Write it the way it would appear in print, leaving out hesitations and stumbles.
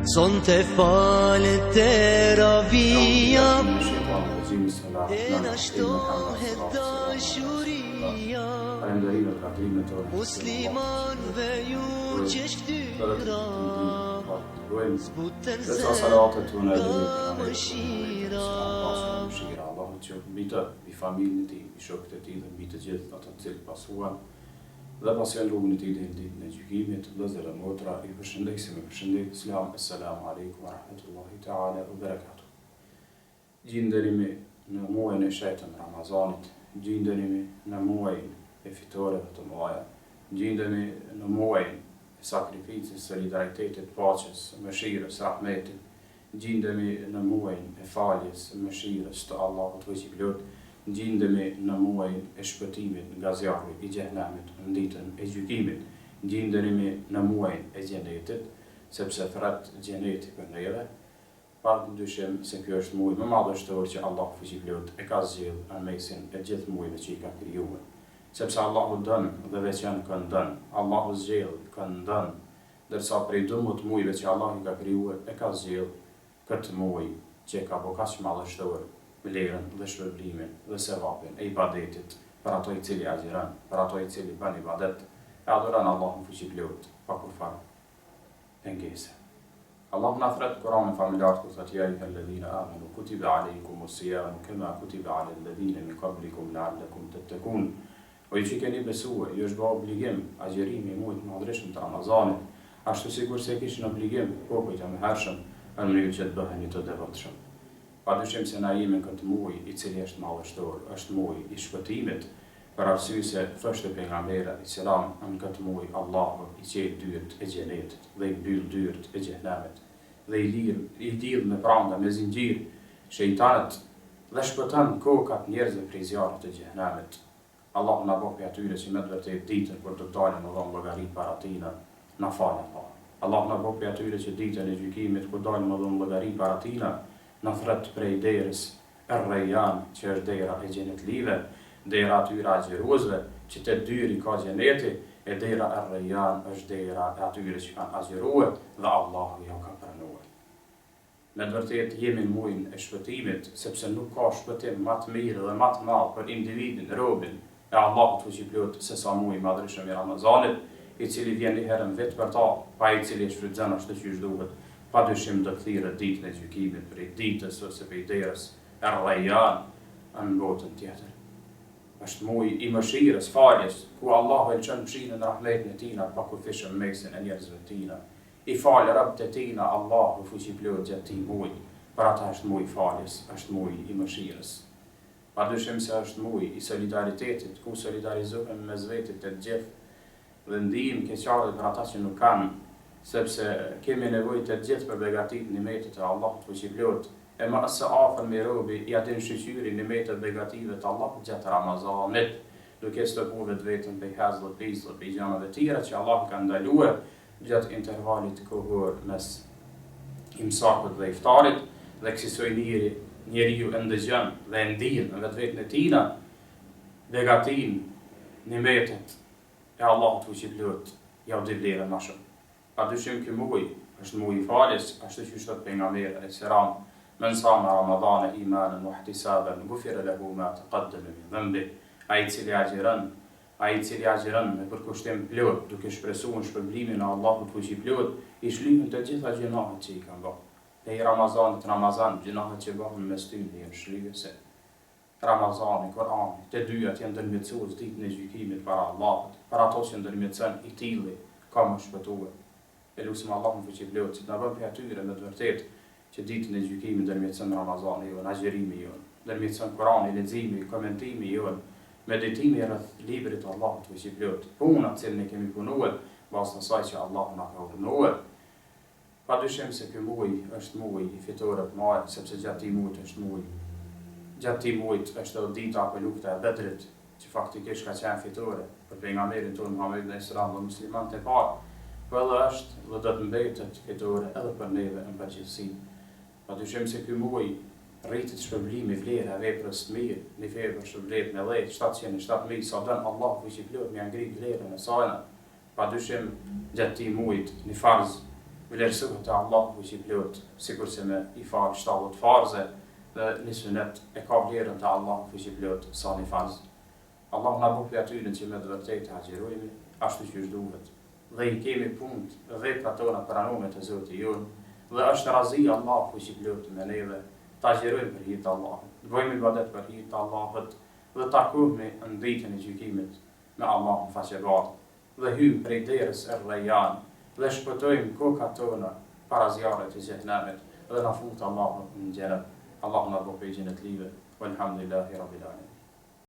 Sonte falet teravia e na shtohet dashuria muslimanve ju që shtyra zbuten se nga mëshira. Allahu që mbitë i familjen e tij, i shokët e tij dhe mbi të gjithë ata të cilët pasuan dhe pasojnë rrugën e tij deri në ditën e gjykimit. Vëllezër dhe motra, ju përshëndesim me përshëndetje Islam. Assalamu alaikum wa rahmatullahi ta'ala wa barakatuh. Gjendemi në muajin e shetën Ramazanit, gjendemi në muajin e fitoreve të mëdha, gjendemi në muajin e sakrificës, solidaritetit, paqes, mëshirës, rahmetit. Gjendemi në muajin e faljes, mëshirës të Allahut fuqiplot, gjendemi në muajin e shpëtimit nga zjarri i xhehenamit në ditën e gjykimit, gjendemi në muajin e xhenetit, sepse thret xheneti për neve, pa dyshim se ky është muaj më madhështor që Allahu fuqiplot e ka zgjedhur në mesin e gjithë muajve që i ka krijuar. Sepse Allahu don dhe veçan këndon, Allahu zgjedh këndon, ndërsa prej 12 muajve që Allahu ka krijuar e ka zgjedhur këtë muaj që ka bo kaq madhështor vlerën dhe shpërblimin dhe sevapin e ibadetit për ato i cili agjiron, për ato i cili bën ibadet, e adhuron Allahun fuqiplot pa kurfar pengese. Allahu na thret Kur'anin familjar ku thotë ja ayyuhalladhina amanu kutiba alaykumus siyam kama kutiba alal ladhina min qablikum la'allakum tattaqun. O ju që keni besuar, ju është bërë obligim agjerimi i muajit të madhëshëm të Ramazanit, ashtu sikur se kishin obligim popujt e mëhershëm në mënyrë që të bëheni të devotshëm. Padyshim se na jemi në këtë muaj i cili është madhështor, është muaj i shpëtimit, për arsye se thoshte pejgamberi alayhis salam në këtë muaj Allahu i qel dyert e xhenetit dhe i mbyll dyert e xhehenamit dhe i lidh me pranga me zinxhir shejtanët dhe shpëton kokat njerëzve prej zjarrit të xhehenamit. Allahu na bëj atyre që me të vërtetë ditën kur të dalin në dhon llogari para tina, na falë Allah. Allah na bëj atyre që ditën e gjykimit kur dalin në dhon llogari para tina, na thret prej derës Ar-Rayyan, që është dera e xhenetlive, dera atyre agjeruesve, që te dyri ka xheneti, e dera Ar-Rayyan është dera e atyre që kanë agjeruar dhe Allahu ja ka pranuar. Me të vërtetë jemi në muajin e shpëtimit, sepse nuk ka shpëtim më të mirë dhe më të madh për individin, robin e Allahut fuqiplot se sa muaji i madhëshëm i Ramazanit, i cili vjen një herën vetë për ta, pa i cili e shfrytëzon ashtu siç duhet, padyshim do kthirret ditën e gjykimit prej ditës ose prej derës Ar-Rayyan në botën tjetër. Është muaj i mëshirës, faljes, ku Allahu e lëshon mëshirën, rahmetin e tina pa kufishëm mesin e njerëzve tina. I falë rabët e tina Allahu fuqiplot gjatë këtij muaji. Për ata është muaj i faljes, është muaj i mëshirës. Padyshim se është muaj i solidaritetit, ku solidarizohen mes vetit të gjithë dhe ndihmë keqardhë për ata që nuk kanë, sepse kemi nevojë të gjithë për begatit nimetet e Allahut fuqiplot, e më së afër me robi i atë shqyri nimetet begative të Allahut gjatë Ramazanit, duke stopuar vetën prej hazllit, pizllit, prej gjërave të tjera që Allah ka ndaluar gjatë intervalit kohor mes imsakut dhe iftarit, dhe kësaj njeriu e ndëgjon dhe e ndjen në vetën e tij begatin nimetet e Allahut fuqiplot, ja u vlerën më shumë. Padyshim ky muaj është muaj i faljes, ashtu siç thot pejgamberi alayhis salam, men sama Ramazana imanan wa ihtisaban ghufira lahu ma taqaddama min dhanbi. Ai i cili agjiron me përkushtim plot, duke shpresuar shpërblimin e Allahut fuqiplot, i shlyhen të gjitha gjunahet që i kanë bërë. Në Ramazan, gjunahet që bëhen mes tyre janë shlyese. Ramazani, Kur'ani, të dyjat janë ndërmjetësues ditën e gjykimit para Allahut, para ato që ndërmjetëson i tilli ka më shpëtuar. E lutim Allahun fuqiplot që të na bën prej atyre me të vërtetë që ditën e gjykimit ndërmjetëson Ramazani jon, agjerimi jon, ndërmjetëson Kur'ani, leximi, komentimi jon, meditimi rreth librit të Allahut fuqiplot, puna që ne kemi punuar bazë asaj që Allahu na ka urdhëruar. Padyshim se ky muaj është muaj i fitoreve të mëdha, sepse gjatë këtij muaji është muaj. Gjatë këtij muaji është dita apo lufta e Bedrit, që faktikisht ka qenë fitore për pejgamberin tonë Muhamedit alayhis salam dhe muslimanët e parë. Po edhe është dhe do të mbetet fitore edhe për neve në përgjithësi. Padyshim se ky muaj rritet shpërblimi, vlera e veprës së mirë, në fevër shpërblet me lehtë 707.000 sa don Allahu fuqiplot me ngrit vlerën e saj. Padyshim gjatë këtij muajit në farz vlerësohet te Allahu fuqi plot, sikurse me i fal 70 farze dhe një sunet e ka vlerën te Allahu fuqi plot sa një farz. Allahu na bëj atyre që me të vërtetë agjerojmë ashtu që duhet. Dhe i kemi punë dhe tona pranuar te Zoti jon, dhe është razi Allahu fuqi plot me neve, ta agjerojmë për hir të Allahut. Bëjmë ibadet për hir të Allahut dhe takohemi në ditën e gjykimit me Allahun faqebar. Dhe hyjmë prej derës e Rayyan dhe shpëtojmë kokat tona para zjarrit të xhenemit dhe na fut Allahu në xhenet. Allahu na bëj xhenet live. Walhamdulillahi rabbil alamin.